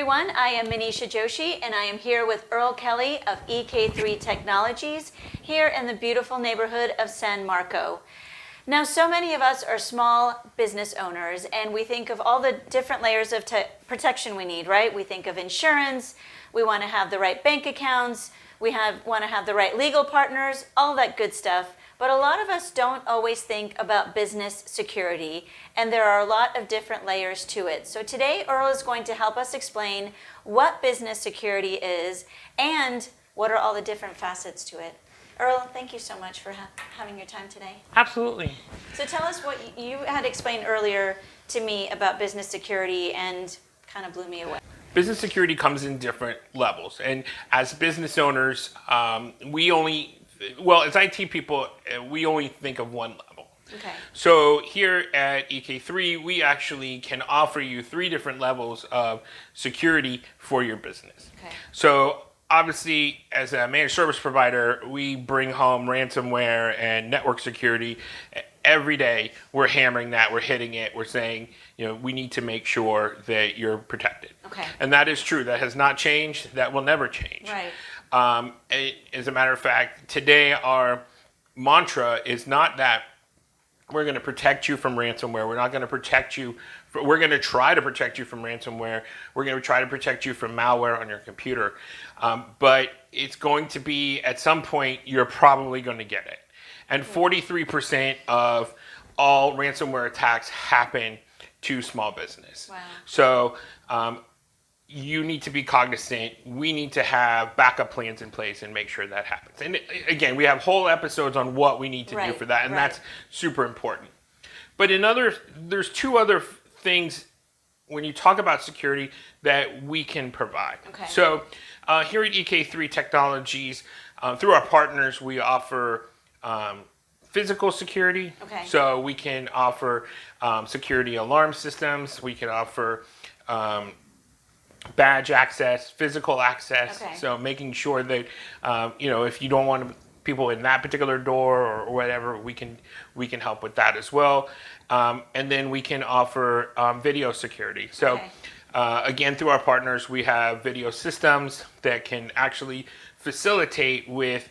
everyone, I am Manisha Joshi, and I am here with Earl Kelly of EK3 Technologies here in the beautiful neighborhood of San Marco. Now, so many of us are small business owners, and we think of all the different layers of protection we need, right? We think of insurance, we want to have the right bank accounts, want to have the right legal partners, all that good stuff. But a lot of us don't always think about business security, and there are a lot of different layers to it. So today, Earl is going to help us explain what business security is and what are all the different facets to it. Earl, thank you so much for having your time today. Absolutely. So tell us what you had explained earlier to me about business security and kind of blew me away. Business security comes in different levels. And as business owners, as IT people, we only think of one level. Okay. So here at EK3, we actually can offer you 3 different levels of security for your business. Okay. So obviously, as a managed service provider, we bring home ransomware and network security. Every day, we're hammering that, we're hitting it, we're saying, we need to make sure that you're protected. Okay. And that is true. That has not changed. That will never change. Right. As a matter of fact, today our mantra is not that we're going to protect you from ransomware. We're not going to protect you. We're going to try to protect you from ransomware. We're going to try to protect you from malware on your computer. But it's going to be, at some point, you're probably going to get it. And 43% of all ransomware attacks happen to small business. Wow. So you need to be cognizant. We need to have backup plans in place and make sure that happens. And again, we have whole episodes on what we need to do for that, and that's super important. But there's 2 other things when you talk about security that we can provide. Okay. So here at EK3 Technologies, through our partners, we offer physical security. Okay. So we can offer security alarm systems. We can offer badge access, physical access. Okay. So making sure that if you don't want people in that particular door or whatever, we can help with that as well. And then we can offer video security. So again, through our partners, we have video systems that can actually facilitate with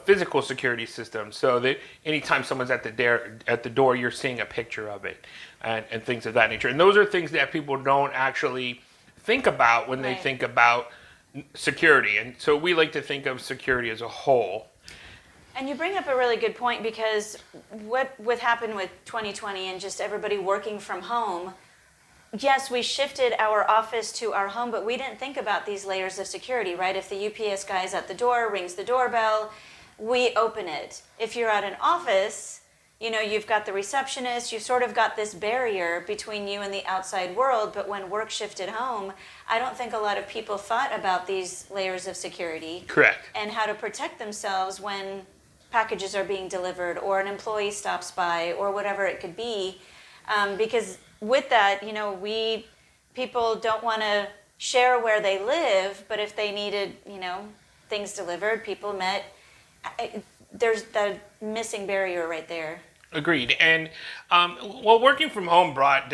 physical security systems, so that anytime someone's at the door, you're seeing a picture of it and things of that nature. And those are things that people don't actually think about when they think about security. And so we like to think of security as a whole. And you bring up a really good point, because what happened with 2020 and just everybody working from home, yes, we shifted our office to our home, but we didn't think about these layers of security, right? If the UPS guy is at the door, rings the doorbell, we open it. If you're at an office, you've got the receptionist, you've sort of got this barrier between you and the outside world, but when work shifted home, I don't think a lot of people thought about these layers of security. Correct. And how to protect themselves when packages are being delivered or an employee stops by or whatever it could be. Because with that, people don't want to share where they live, but if they needed, things delivered, people met. There's that missing barrier right there. Agreed. And working from home brought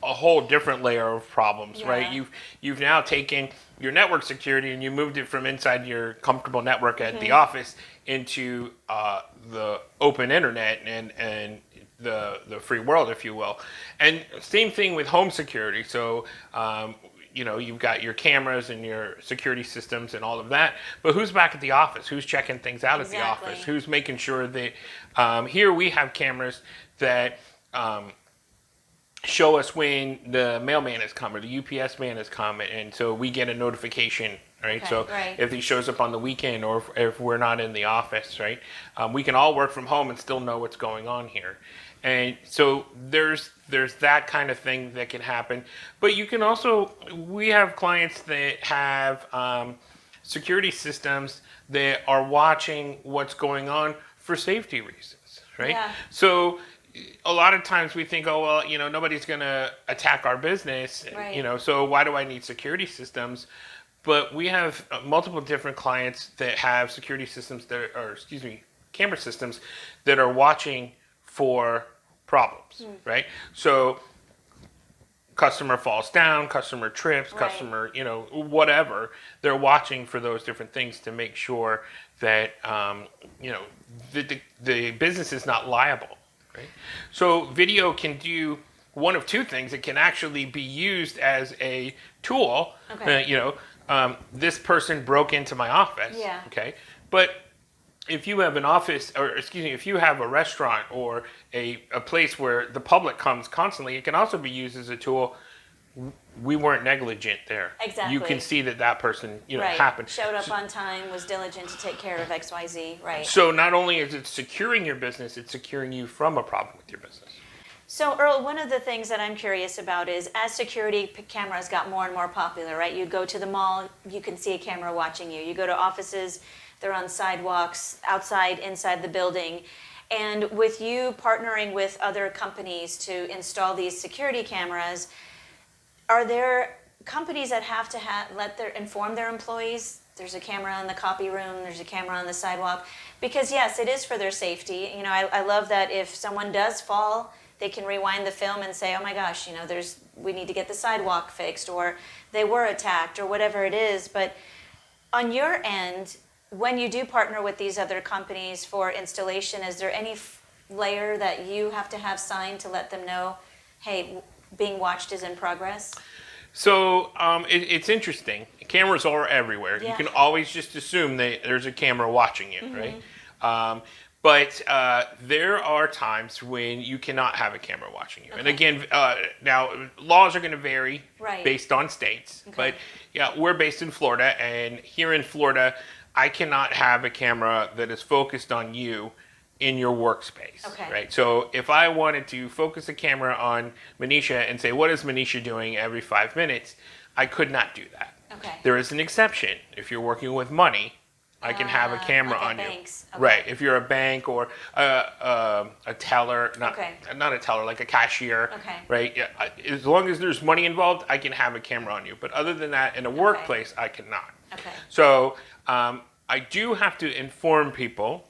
a whole different layer of problems, right? You've now taken your network security and you moved it from inside your comfortable network at the office into the open internet and the free world, if you will. And same thing with home security. So you've got your cameras and your security systems and all of that, but who's back at the office? Who's checking things out at the office? Who's making sure that here we have cameras that show us when the mailman has come or the UPS man has come, and so we get a notification, right? If he shows up on the weekend or if we're not in the office, right? We can all work from home and still know what's going on here. And so there's that kind of thing that can happen. But you can also, we have clients that have security systems that are watching what's going on for safety reasons, right? Yeah. So a lot of times we think, nobody's going to attack our business, so why do I need security systems? But we have multiple different clients that have security systems camera systems that are watching for problems, right? So customer falls down, customer trips, Right. customer, whatever. They're watching for those different things to make sure that, the business is not liable, right? So video can do one of two things. It can actually be used as a tool. Okay. This person broke into my office. Yeah. Okay. But if you have an office, or excuse me, if you have a restaurant or a place where the public comes constantly, it can also be used as a tool. We weren't negligent there. Exactly. You can see that person, Right. happened. Showed up on time, was diligent to take care of XYZ. Right. So not only is it securing your business, it's securing you from a problem with your business. So, Earl, one of the things that I'm curious about is as security cameras got more and more popular, right? You go to the mall, you can see a camera watching you. You go to offices, they're on sidewalks, outside, inside the building. And with you partnering with other companies to install these security cameras, are there companies that have to inform their employees? There's a camera in the copy room, there's a camera on the sidewalk. Because yes, it is for their safety. I love that if someone does fall, they can rewind the film and say, oh my gosh, we need to get the sidewalk fixed, or they were attacked, or whatever it is. But on your end, when you do partner with these other companies for installation, is there any layer that you have to have signed to let them know, hey, being watched is in progress? So it's interesting. Cameras are everywhere. Yeah. You can always just assume that there's a camera watching you, right? But there are times when you cannot have a camera watching you. Okay. And again, now laws are going to vary based on states. Okay. But yeah, we're based in Florida, and here in Florida, I cannot have a camera that is focused on you in your workspace. Okay. Right? So if I wanted to focus a camera on Manisha and say, what is Manisha doing every 5 minutes, I could not do that. Okay. There is an exception. If you're working with money, I can have a camera like on banks. you. Okay. Right. If you're a bank or a teller, not a teller, like a cashier. Okay. Right. Yeah. As long as there's money involved, I can have a camera on you. But other than that, in a workplace, I cannot. Okay. So I do have to inform people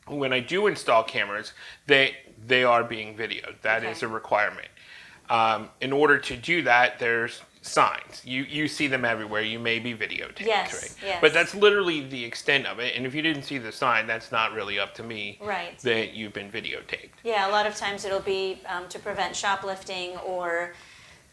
when I do install cameras that they are being videoed. That is a requirement. In order to do that, there's signs. You see them everywhere. You may be videotaped. Yes, right? yes. But that's literally the extent of it. And if you didn't see the sign, that's not really up to me that you've been videotaped. Yeah, a lot of times it'll be to prevent shoplifting or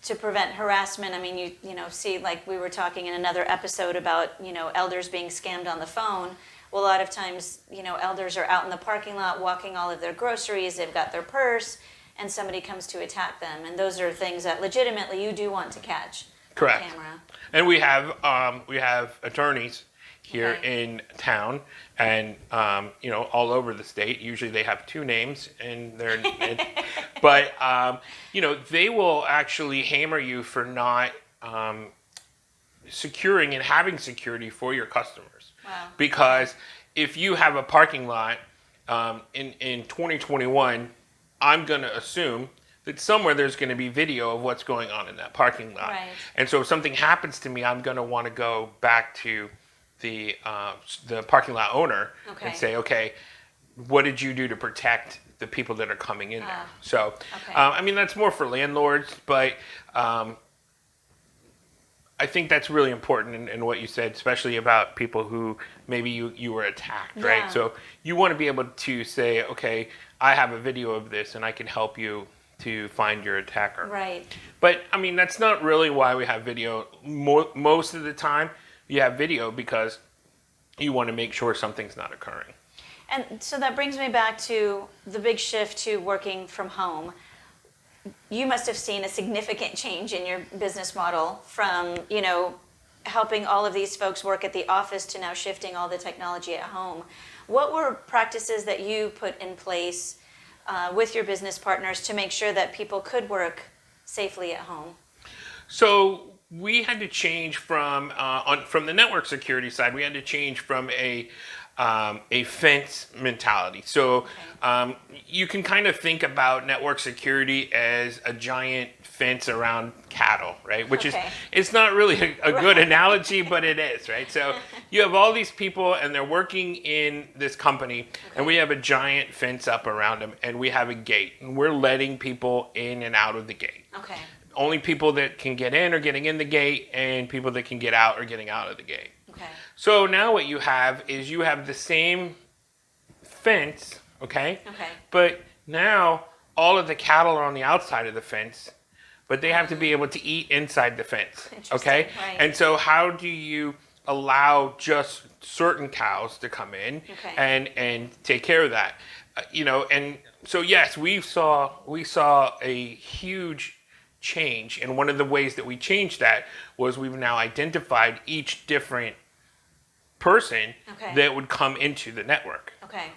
to prevent harassment. I mean, you see, like we were talking in another episode about, elders being scammed on the phone. Well, a lot of times, elders are out in the parking lot walking all of their groceries. They've got their purse, and somebody comes to attack them. And those are things that legitimately you do want to catch on camera. And we have attorneys here in town, and all over the state. Usually they have two names, and they're but they will actually hammer you for not securing and having security for your customers. Wow. Because if you have a parking lot in 2021, I'm going to assume that somewhere there's going to be video of what's going on in that parking lot. Right. And so if something happens to me, I'm going to want to go back to the parking lot owner and say, okay, what did you do to protect the people that are coming in there? So, that's more for landlords, but I think that's really important in what you said, especially about people who maybe you were attacked, right? So you want to be able to say, okay, I have a video of this and I can help you to find your attacker. Right. But that's not really why we have video. Most of the time you have video because you want to make sure something's not occurring. And so that brings me back to the big shift to working from home. You must have seen a significant change in your business model from, helping all of these folks work at the office to now shifting all the technology at home. What were practices that you put in place with your business partners to make sure that people could work safely at home? So we had to change from the network security side. We had to change from a fence mentality. So you can kind of think about network security as a giant fence around cattle, right? Which is, it's not really a good analogy, but it is, right? So you have all these people and they're working in this company and we have a giant fence up around them and we have a gate and we're letting people in and out of the gate. Okay. only people that can get in are getting in the gate, and people that can get out are getting out of the gate. Okay. So now what you have is you have the same fence, okay? Okay. But now all of the cattle are on the outside of the fence, but they have to be able to eat inside the fence, okay? Right. And so how do you allow just certain cows to come in and take care of that? And so yes, we saw a huge change, and one of the ways that we changed that was we've now identified each different person that would come into the network. Okay.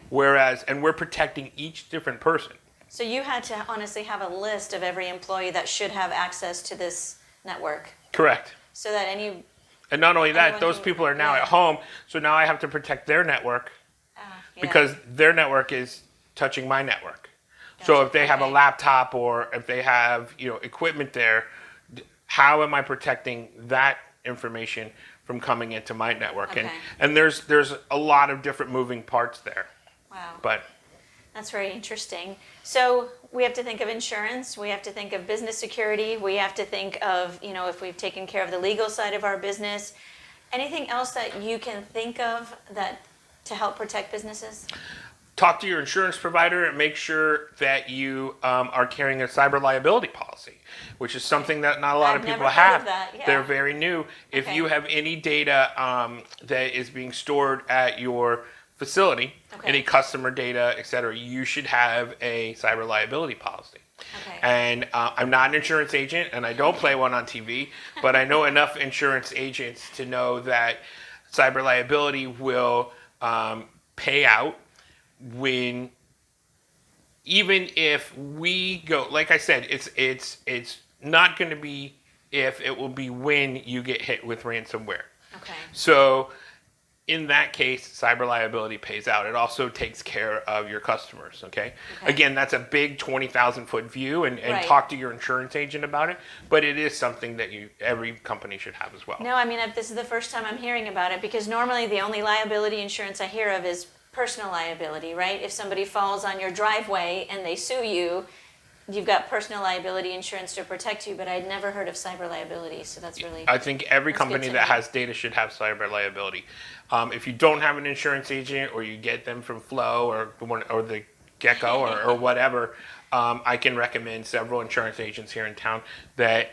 And we're protecting each different person. So you had to honestly have a list of every employee that should have access to this network. Correct. So that and not only that, those people are now at home, so now I have to protect their network because their network is touching my network. Gotcha. So if they have a laptop or if they have equipment there, how am I protecting that information from coming into my network? And there's a lot of different moving parts there. Wow. But that's very interesting. So we have to think of insurance, we have to think of business security, we have to think of, if we've taken care of the legal side of our business. Anything else that you can think of that to help protect businesses? Talk to your insurance provider and make sure that you are carrying a cyber liability policy, which is something that not a lot of people have. They're very new. If you have any data that is being stored at your facility, any customer data, etc., you should have a cyber liability policy. And I'm not an insurance agent, and I don't play one on TV, but I know enough insurance agents to know that cyber liability will pay out when, even if we go, like I said, it's not going to be if, it will be when you get hit with ransomware. So in that case, cyber liability pays out. It also takes care of your customers, Again, that's a big 20,000-foot view, and talk to your insurance agent about it, but it is something that every company should have as well. No, I mean, this is the first time I'm hearing about it, because normally the only liability insurance I hear of is personal liability, right? If somebody falls on your driveway and they sue you, you've got personal liability insurance to protect you, but I'd never heard of cyber liability, so that's really... I think every company that has data should have cyber liability. If you don't have an insurance agent, or you get them from Flow or the Gecko or whatever, I can recommend several insurance agents here in town that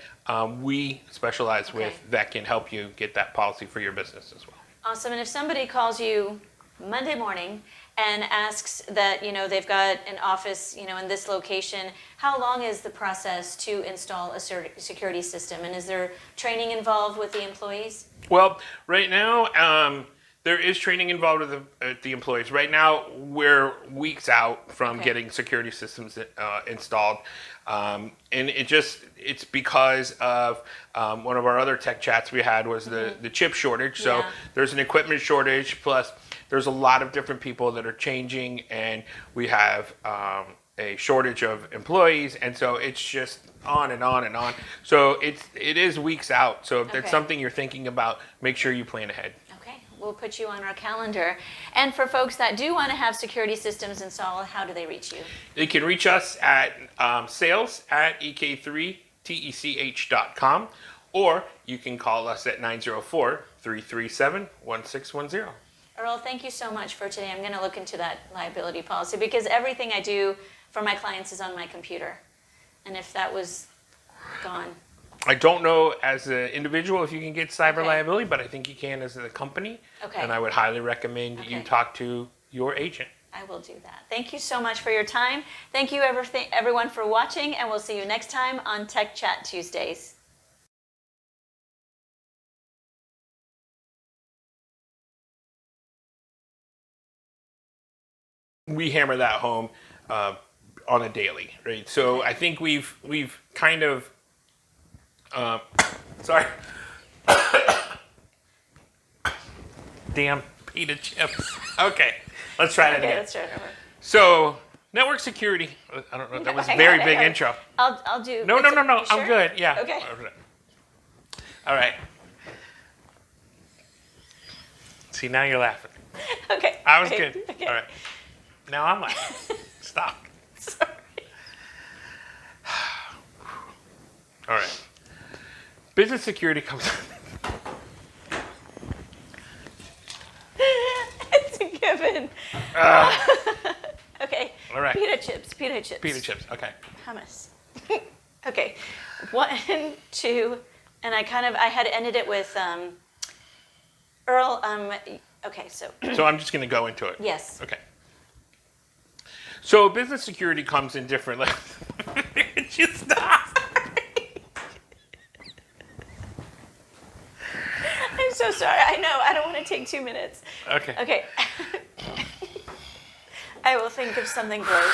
we specialize with that can help you get that policy for your business as well. Awesome. And if somebody calls you Monday morning and asks that, they've got an office, in this location, how long is the process to install a security system? And is there training involved with the employees? Well, right now, there is training involved with the employees. Right now, we're weeks out from getting security systems installed. And it's because of one of our other tech chats we had was the chip shortage. So there's an equipment shortage, plus there's a lot of different people that are changing, and we have a shortage of employees, and so it's just on and on and on. So it is weeks out. So if that's something you're thinking about, make sure you plan ahead. We'll put you on our calendar. And for folks that do want to have security systems installed, how do they reach you? They can reach us at sales@EK3Technologies.com, or you can call us at 904-337-1610. Earl, thank you so much for today. I'm going to look into that liability policy, because everything I do for my clients is on my computer. And if that was gone... I don't know as an individual if you can get cyber liability, but I think you can as a company. And I would highly recommend you talk to your agent. I will do that. Thank you so much for your time. Thank you everyone for watching, and we'll see you next time on Tech Chat Tuesdays. We hammer that home on a daily, right? So I think we've kind of sorry. Damn pita chips. Okay, let's try that again. Let's start over. So, network security. I don't know. That was a very big intro. I'll do. No. Sure? I'm good. Yeah. Okay. All right. See, now you're laughing. Okay. I was good. Okay. All right. Now I'm laughing. Stop. Sorry. All right. Business security comes. It's a given. Okay. All right. Pita chips. Pita chips. Pita chips. Okay. Hummus. Okay. 1, 2, and I had ended it with Earl. Okay, so So I'm just going to go into it. yes. Okay. So business security comes in different. Just stop. I'm so sorry. I know. I don't want to take 2 minutes. Okay. Okay. I will think of something gross.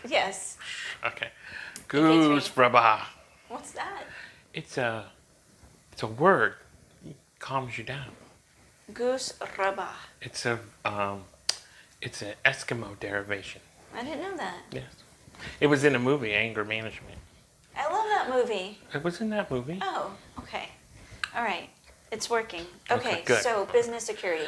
Yes. Okay. Goose braba. What's that? It's a word. It calms you down. Goose raba. It's an Eskimo derivation. I didn't know that. Yes. It was in a movie, Anger Management. I love that movie. It was in that movie. Oh, okay. All right. It's working. Okay, Okay, good. so business security.